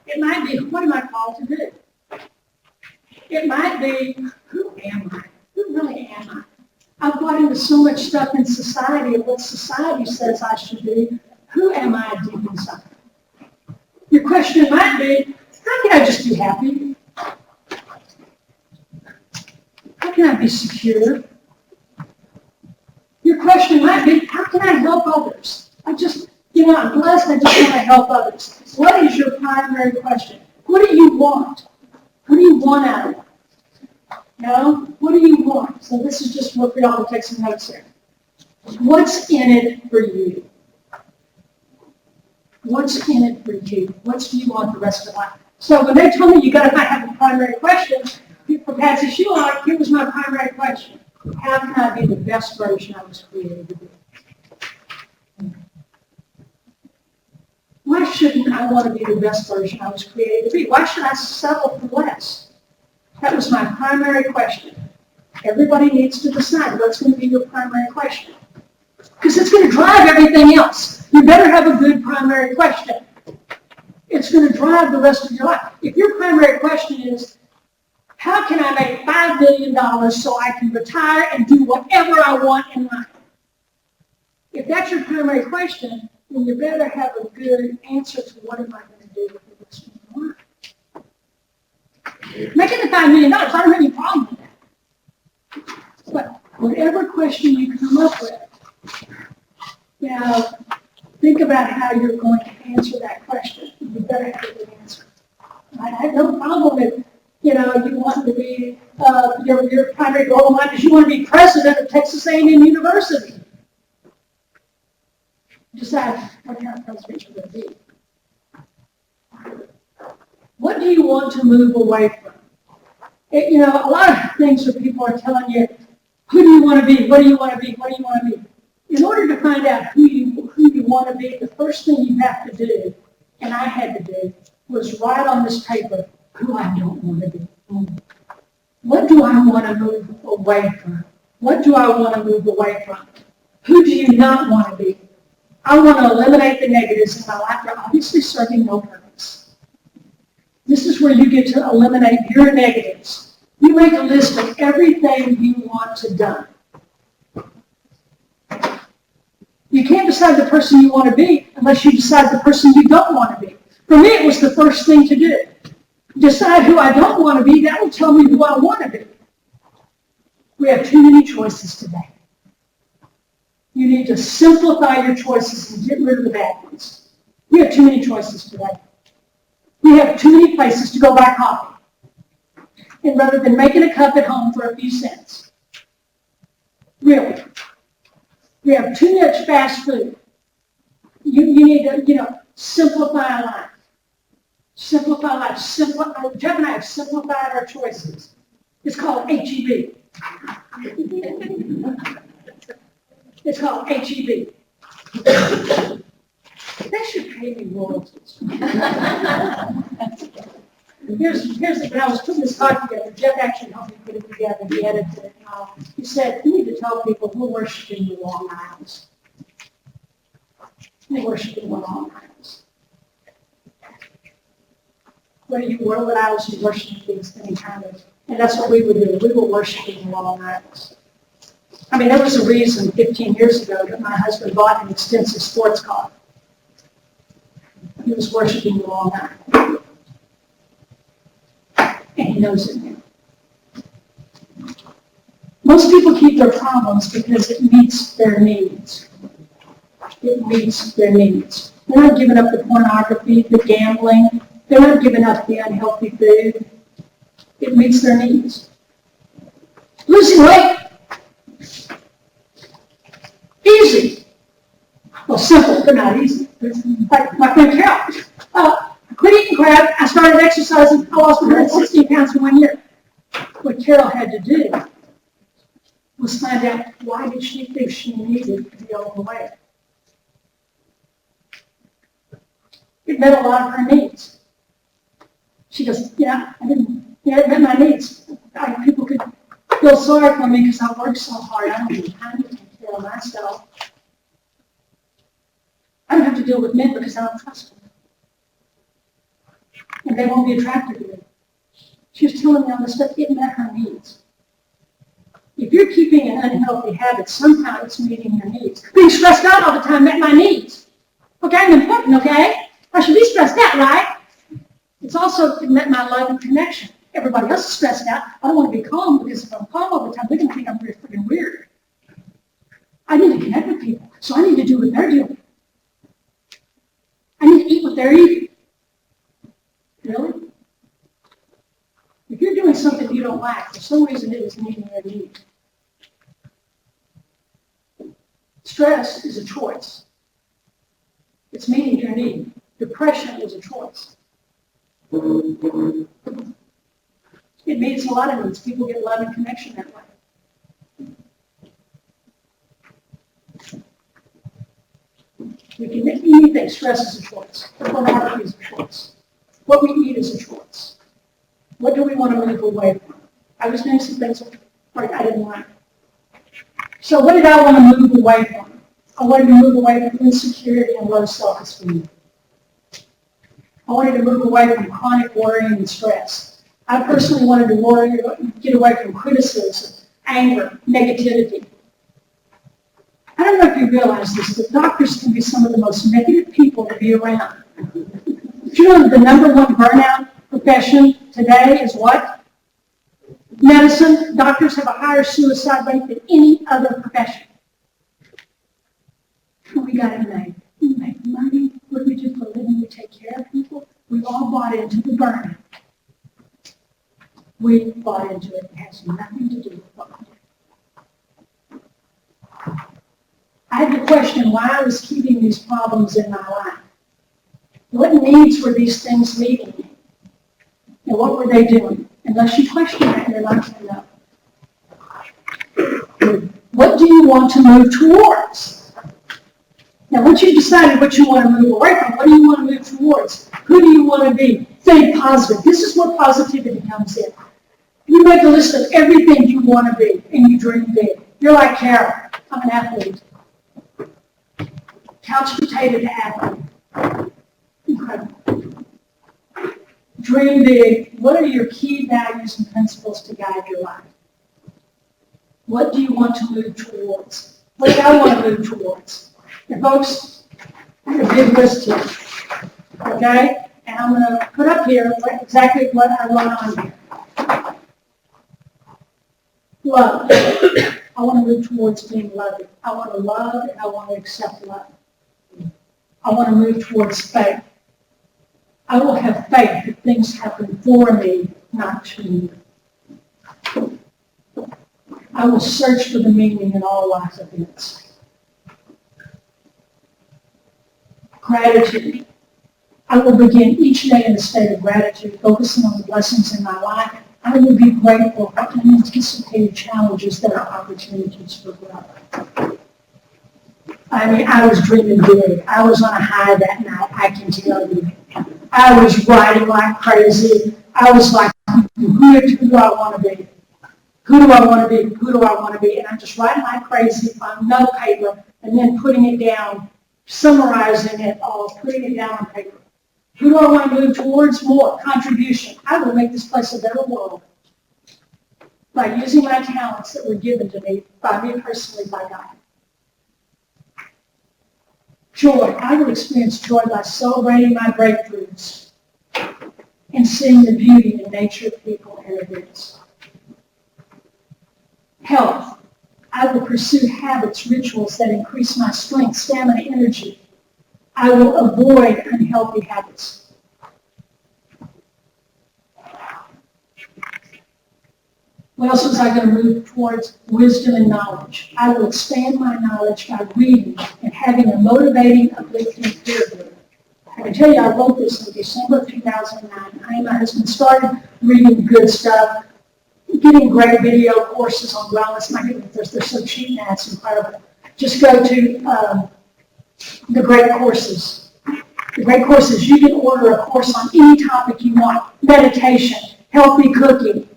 It might be, what am I called to do? It might be, who am I? Who really am I? I've bought into so much stuff in society of what society says I should be. Who am I deep inside? Your question might be, how can I just be happy? How can I be secure? Your question might be, how can I help others? I'm blessed, I just want to help others. What is your primary question? What do you want? What do you want out of it? You know, what do you want? So this is just what we all take some notes here. What's in it for you? What's in it for you? What do you want the rest of your life? So when they told me you got to have a primary question, for Patsy Sulak, here was my primary question. How can I be the best version I was created to be? Why shouldn't I want to be the best version I was created to be? Why should I settle for less? That was my primary question. Everybody needs to decide what's going to be your primary question. Because it's going to drive everything else. You better have a good primary question. It's going to drive the rest of your life. If your primary question is, how can I make $5 million so I can retire and do whatever I want in life? If that's your primary question, then you better have a good answer to what am I going to do with the rest of my life. Making the $5 million, I don't have any problem with that. But whatever question you come up with, think about how you're going to answer that question. You better have a good answer. I have no problem with, you want to be, your primary goal in life is you want to be president of Texas A&M University. Decide what kind of president you're going to be. What do you want to move away from? A lot of things where people are telling you, who do you want to be? What do you want to be? What do you want to be? In order to find out who you want to be, the first thing you have to do, and I had to do, was write on this paper who I don't want to be. What do I want to move away from? What do I want to move away from? Who do you not want to be? I want to eliminate the negatives in my life. They're obviously serving no purpose. This is where you get to eliminate your negatives. You make a list of everything you want to do. You can't decide the person you want to be unless you decide the person you don't want to be. For me, it was the first thing to do. Decide who I don't want to be. That will tell me who I want to be. We have too many choices today. You need to simplify your choices and get rid of the bad ones. We have too many choices today. We have too many places to go buy coffee. And rather than making a cup at home for a few cents. Really. We have too much fast food. You need to, simplify life. Simplify life. Jeff and I have simplified our choices. It's called HEB. It's called HEB. They should pay me royalties. Here's when I was putting this talk together, Jeff actually helped me put it together, he edited it. He said, you need to tell people we're worshiping the Long Isles. We're worshiping the Long Isles. What would I was worshiping things any kind of, and that's what we would do. We were worshiping the Long Isles. I mean, there was a reason 15 years ago that my husband bought an extensive sports car. He was worshiping the Long Isles. And he knows it now. Most people keep their problems because it meets their needs. It meets their needs. They're not giving up the pornography, the gambling. They're not giving up the unhealthy food. It meets their needs. Losing weight. Easy. Well, simple, but not easy. Like my friend Carol. I quit eating crab. I started exercising. I lost 116 pounds in 1 year. What Carol had to do was find out why did she think she needed to be overweight. It met a lot of her needs. She goes, it met my needs. People could feel sorry for me because I work so hard. I don't have time to take care of myself. I don't have to deal with men because I don't trust them. And they won't be attracted to me. She was telling me all this stuff. It met her needs. If you're keeping an unhealthy habit, somehow it's meeting your needs. Being stressed out all the time met my needs. Okay, I'm important, okay? I should be stressed out, right? It's also met my love and connection. Everybody else is stressed out. I don't want to be calm because if I'm calm all the time, they're going to think I'm very freaking weird. I need to connect with people, so I need to do what they're doing. I need to eat what they're eating. Really? If you're doing something you don't like, for some reason it is meeting your need. Stress is a choice. It's meeting your need. Depression is a choice. It meets a lot of needs. People get love and connection that way. We can make anything. Stress is a choice. Pornography is a choice. What we eat is a choice. What do we want to move away from? I was doing some things like I didn't like. So what did I want to move away from? I wanted to move away from insecurity and low self-esteem. I wanted to move away from chronic worrying and stress. I personally wanted to get away from criticism, anger, negativity. I don't know if you realize this, but doctors can be some of the most negative people to be around. Do you know that the number one burnout profession today is what? Medicine. Doctors have a higher suicide rate than any other profession. We got it made. We make money. What do we do for a living? We take care of people. We've all bought into the burnout. We bought into it. It has nothing to do with what we do. I had to question why I was keeping these problems in my life. What needs were these things meeting me? And what were they doing? Unless you question that, you're not going to know. What do you want to move towards? Now, once you've decided what you want to move away from, what do you want to move towards? Who do you want to be? Think positive. This is where positivity comes in. You make a list of everything you want to be, and you dream big. You're like Carol. I'm an athlete. Couch potato to athlete. Incredible. Dream big. What are your key values and principles to guide your life? What do you want to move towards? What do I want to move towards? And folks, I have a big list here. Okay? And I'm going to put up here exactly what I want on here. Love. I want to move towards being loving. I want to love and I want to accept love. I want to move towards faith. I will have faith that things happen for me, not to me. I will search for the meaning in all life events. Gratitude. I will begin each day in a state of gratitude, focusing on the blessings in my life. I will be grateful for unanticipated challenges that are opportunities for growth. I mean, I was dreaming big. I was on a high that night, I can tell you. I was writing like crazy. I was like, who do I want to be? Who do I want to be? Who do I want to be? And I'm just writing like crazy on no paper and then putting it down, summarizing it all, putting it down on paper. Who do I want to move towards? More contribution. I will make this place a better world by using my talents that were given to me by me personally, by God. Joy. I will experience joy by celebrating my breakthroughs and seeing the beauty in nature, people, and events. Health. I will pursue habits, rituals that increase my strength, stamina, energy. I will avoid unhealthy habits. What else was I going to move towards? Wisdom and knowledge. I will expand my knowledge by reading and having a motivating, uplifting peer group. I can tell you I wrote this in December of 2009. I and my husband started reading good stuff, getting great video courses on wellness. My goodness, they're so cheap now, it's incredible. Just go to the great courses. The great courses, you can order a course on any topic you want. Meditation, healthy cooking,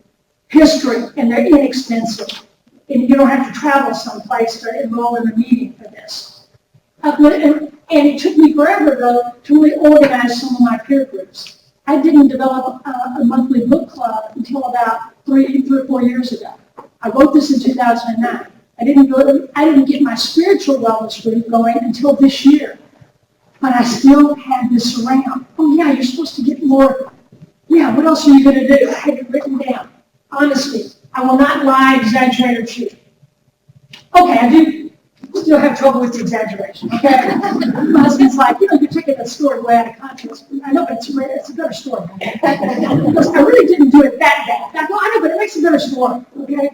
history, and they're inexpensive. And you don't have to travel someplace to enroll in a meeting for this. And it took me forever, though, to really organize some of my peer groups. I didn't develop a monthly book club until about 3 or 4 years ago. I wrote this in 2009. I didn't get my spiritual wellness group going until this year. But I still had this around. Oh yeah, you're supposed to get more. Yeah, what else are you going to do? I had it written down. Honesty. I will not lie, exaggerate, or cheat. Okay, I do still have trouble with the exaggeration, okay? My husband's like, you're taking the story way out of context. I know, but it's a better story. Because I really didn't do it that bad. I know, but it makes a better story, okay?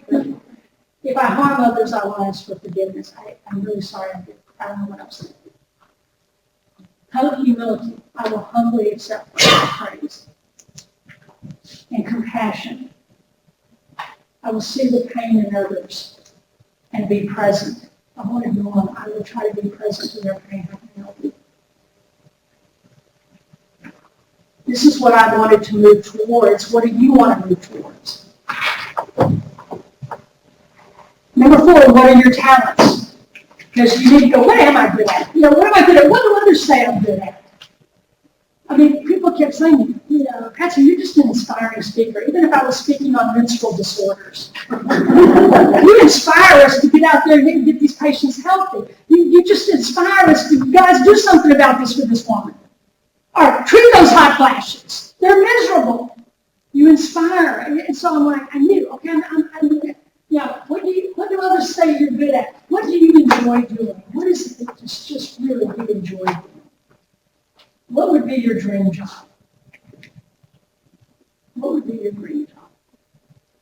If I harm others, I will ask for forgiveness. I'm really sorry. I don't know what else to do. Humility. I will humbly accept praise. And compassion. I will see the pain in others and be present. I want to go on. I will try to be present to their pain and help you. This is what I wanted to move towards. What do you want to move towards? Number 4, what are your talents? Because you need to go, what am I good at? What am I good at? What do others say I'm good at? I mean, people kept saying, Patsy, you're just an inspiring speaker, even if I was speaking on menstrual disorders. You inspire us to get out there and get these patients healthy. You just inspire us to, guys, do something about this for this woman. Or treat those hot flashes. They're miserable. You inspire. And so I'm like, I knew, okay, what do others say you're good at? What do you enjoy doing? What is it that just really you enjoy doing? What would be your dream job? What would be your dream job?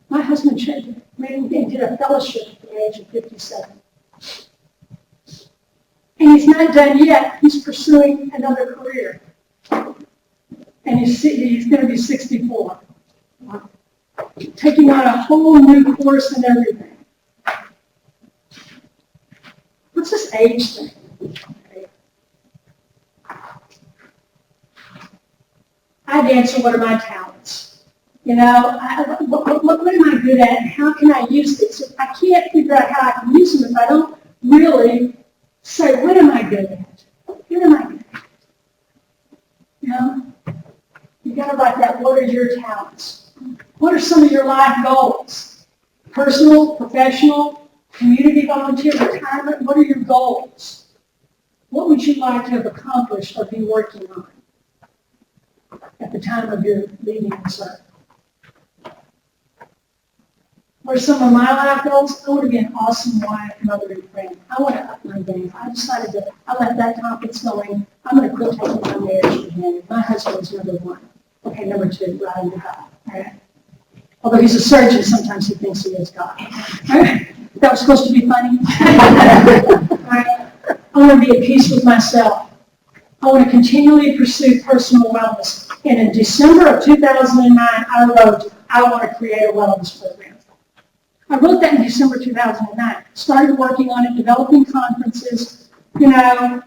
My husband did a fellowship at the age of 57. And he's not done yet. He's pursuing another career. And he's going to be 64. Taking on a whole new course and everything. What's this age thing? I'd answer, what are my talents? What am I good at and how can I use this? If I can't figure out how I can use them, if I don't really say, what am I good at? What am I good at? You got to write that, what are your talents? What are some of your life goals? Personal, professional, community volunteer, retirement, what are your goals? What would you like to have accomplished or be working on at the time of your leaving the service? What are some of my life goals? I want to be an awesome wife, mother, and friend. I want to up my game. I decided that I left that conference going, I'm going to quit taking my marriage for granted. My husband's number 1. Okay, number 2, riding to God. All right? Although he's a surgeon, sometimes he thinks he is God. All right? That was supposed to be funny. All right? I want to be at peace with myself. I want to continually pursue personal wellness. And in December of 2009, I wrote, I want to create a wellness program. I wrote that in December 2009. Started working on it, developing conferences, you know,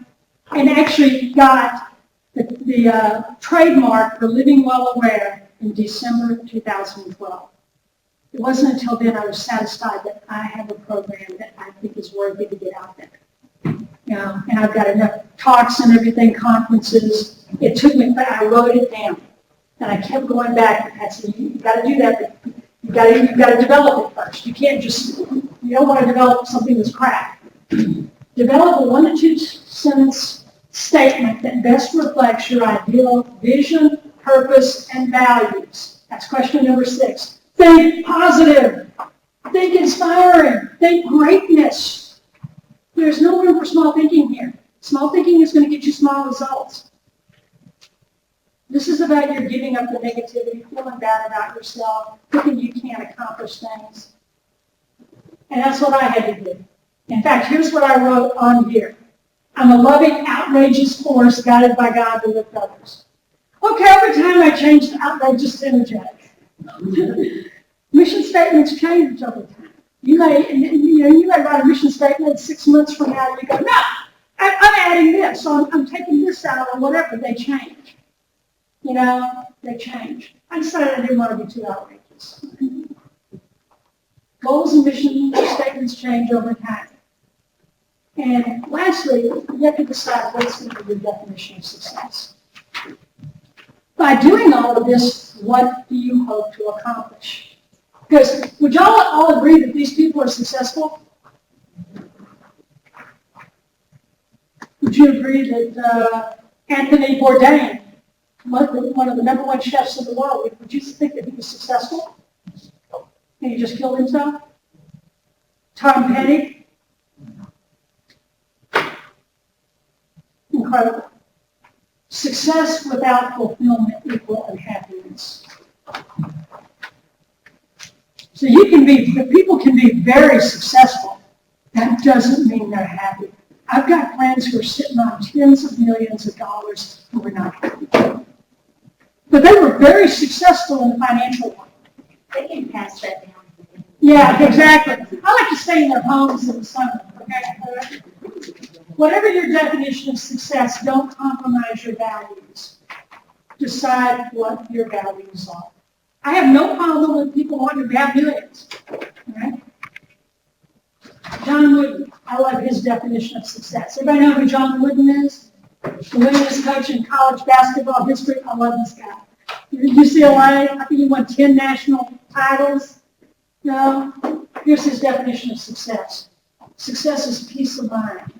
and actually got the trademark for Living Well Aware in December of 2012. It wasn't until then I was satisfied that I have a program that I think is worthy to get out there. You know, and I've got enough talks and everything, conferences. It took me, but I wrote it down. And I kept going back. I said, you've got to do that, but you've got to develop it first. You can't just, you don't want to develop something that's crap. Develop a 1 to 2 sentence statement that best reflects your ideal vision, purpose, and values. That's question number 6. Think positive. Think inspiring. Think greatness. There's no room for small thinking here. Small thinking is going to get you small results. This is about your giving up the negativity, feeling bad about yourself, thinking you can't accomplish things. And that's what I had to do. In fact, here's what I wrote on here. I'm a loving, outrageous force guided by God to lift others. Okay, over time I changed outrageous to energetic. Mission statements change over time. You may write a mission statement 6 months from now and you go, no, I'm adding this, so I'm taking this out or whatever. They change. You know, they change. I decided I didn't want to be too outrageous. Goals and mission statements change over time. And lastly, you have to decide what's going to be your definition of success. By doing all of this, what do you hope to accomplish? Because would y'all all agree that these people are successful? Would you agree that Anthony Bourdain, one of the #1 chefs in the world, would you think that he was successful? And he just killed himself? Tom Petty? Incredible. Success without fulfillment equals unhappiness. So people can be very successful. That doesn't mean they're happy. I've got friends who are sitting on tens of millions of dollars who are not happy. But they were very successful in the financial world. They can pass that down. Yeah, exactly. I like to stay in their homes in the summer. Okay? Whatever your definition of success, don't compromise your values. Decide what your values are. I have no problem with people wanting to have millions. Right? John Wooden, I love his definition of success. Everybody know who John Wooden is? The winningest coach in college basketball history. I love this guy. UCLA, I think he won 10 national titles. No, here's his definition of success. Success is peace of mind,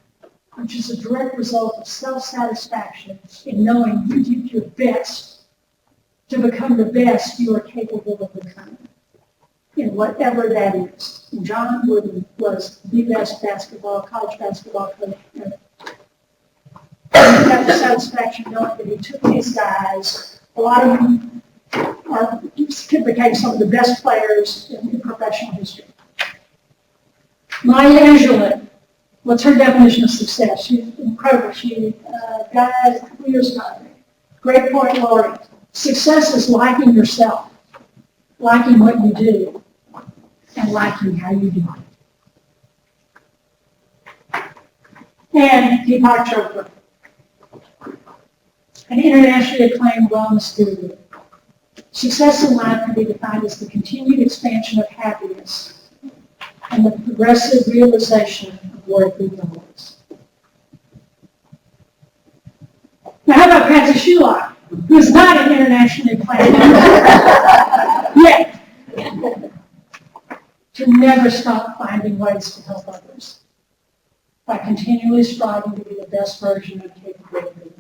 which is a direct result of self-satisfaction in knowing you did your best to become the best you are capable of becoming, in whatever that is. And John Wooden was the best college basketball coach ever. And he got the satisfaction knowing that he took these guys, a lot of them became some of the best players in professional history. Maya Angelou, what's her definition of success? She's incredible. She died a couple years ago. Great poet laureate. Success is liking yourself, liking what you do, and liking how you do it. And Deepak Chopra, an internationally acclaimed wellness guru. Success in life can be defined as the continued expansion of happiness and the progressive realization of worthy goals. Now, how about Patricia Sulak, who's not an internationally acclaimed yet, to never stop finding ways to help others by continually striving to be the best version of capability.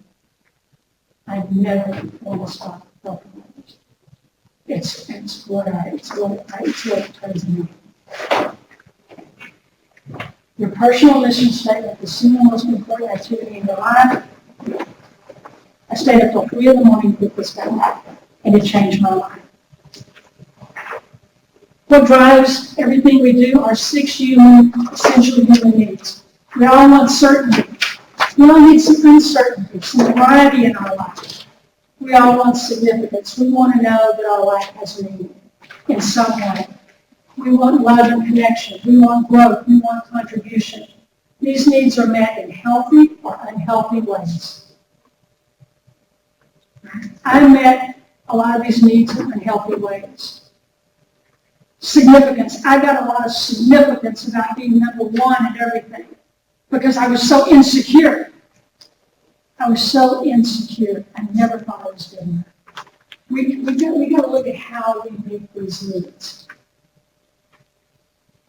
I never want to stop helping others. It's what it turns me. Your personal mission statement, the single most important activity in your life. I stayed up till 3 in the morning to get this done, and it changed my life. What drives everything we do are 6 essential human needs. We all want certainty. We all need some uncertainty, some variety in our life. We all want significance. We want to know that our life has meaning in some way. We want love and connection. We want growth. We want contribution. These needs are met in healthy or unhealthy ways. I met a lot of these needs in unhealthy ways. Significance. I got a lot of significance about being number one in everything because I was so insecure. I was so insecure. I never thought I was doing that. We got to look at how we meet these needs.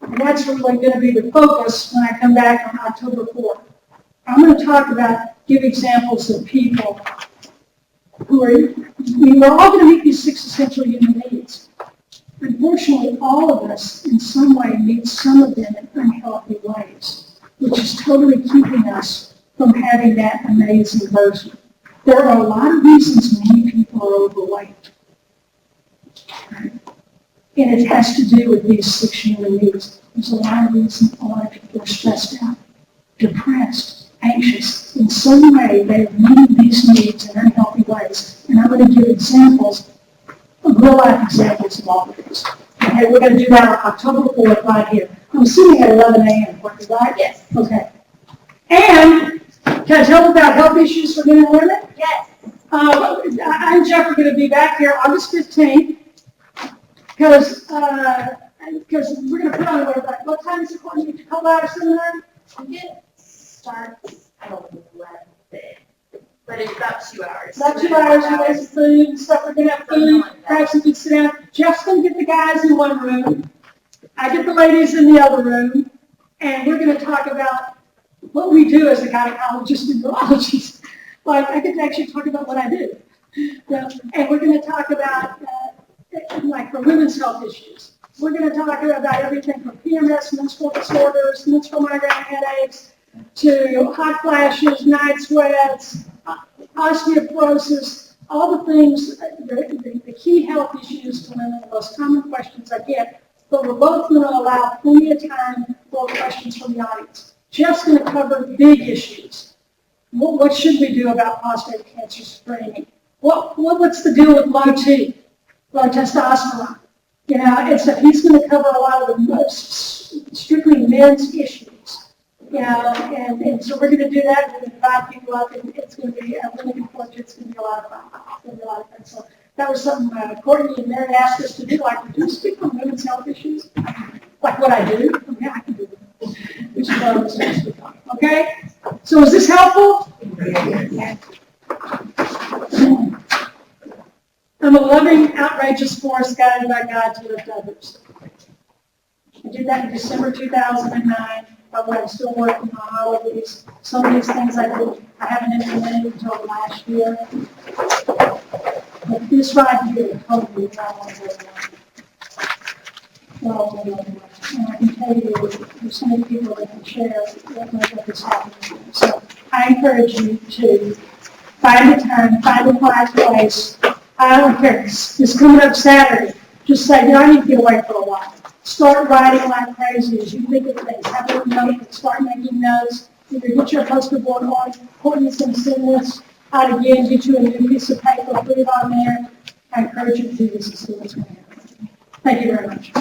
And that's really going to be the focus when I come back on October 4th. I'm going to talk about, give examples of people who are, we're all going to meet these 6 essential human needs. Unfortunately, all of us in some way meet some of them in unhealthy ways, which is totally keeping us from having that amazing version. There are a lot of reasons many people are overweight. And it has to do with these 6 human needs. There's a lot of reasons a lot of people are stressed out, depressed, anxious. In some way, they're meeting these needs in unhealthy ways. And I'm going to give examples, real-life examples of all of this. Okay, we're going to do that on October 4th right here. I'm assuming at 11 a.m., right? Yes. Okay. And can I tell them about health issues for men and women? Yes. I and Jeff are going to be back here August 15th because we're going to put on a website. What time is it going to be? A couple hours seminar? It starts at 11, but it's about 2 hours. About 2 hours, you have some food and stuff. We're going to have food, grab some good sit down. Jeff's going to get the guys in one room. I get the ladies in the other room. And we're going to talk about what we do as a gynecologist and urologist. Like, I get to actually talk about what I do. And we're going to talk about, like, for women's health issues. We're going to talk about everything from PMS, menstrual disorders, menstrual migraine headaches, to hot flashes, night sweats, osteoporosis, all the things, the key health issues to women, the most common questions I get. But we're both going to allow plenty of time for questions from the audience. Jeff's going to cover big issues. What should we do about prostate cancer screening? What's the deal with low T, low testosterone? You know, and so he's going to cover a lot of the most strictly men's issues. You know, and so we're going to do that. We're going to invite people up, and it's going to be, I'm really looking forward to it. It's going to be a lot of fun. It's going to be a lot of fun. So that was something Courtney and Mary asked us to do, like, do you speak on women's health issues? Like what I do? Yeah, I can do that. Which is what I was supposed to speak on. Okay? So is this helpful? Yeah. I'm a loving, outrageous force guided by God to lift others. I did that in December 2009. Probably I'm still working on all of these. Some of these things I haven't implemented until last year. But this right here totally is not one of those. Well, and I can tell you, there's so many people that can share what is happening. So I encourage you to find a time, find a quiet place. I don't care. It's coming up Saturday. Just say, I need to get away for a while. Start writing like crazy as you think of things. Have a little note, start making notes. Either get your poster board on, Courtney's going to send this out again, get you a new piece of paper, put it on there. I encourage you to do this as soon as we can. Thank you very much.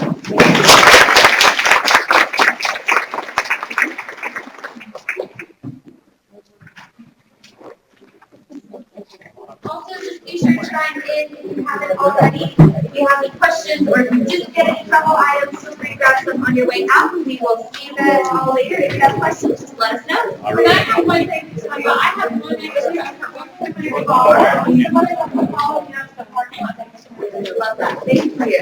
Also, just be sure to chime in if you haven't already. If you have any questions or if you didn't get any trouble items, feel free to grab some on your way out. We will see you guys all later. If you have questions, just let us know. Can I have one thing to talk about? I have one extra. Love that. Thank you for you.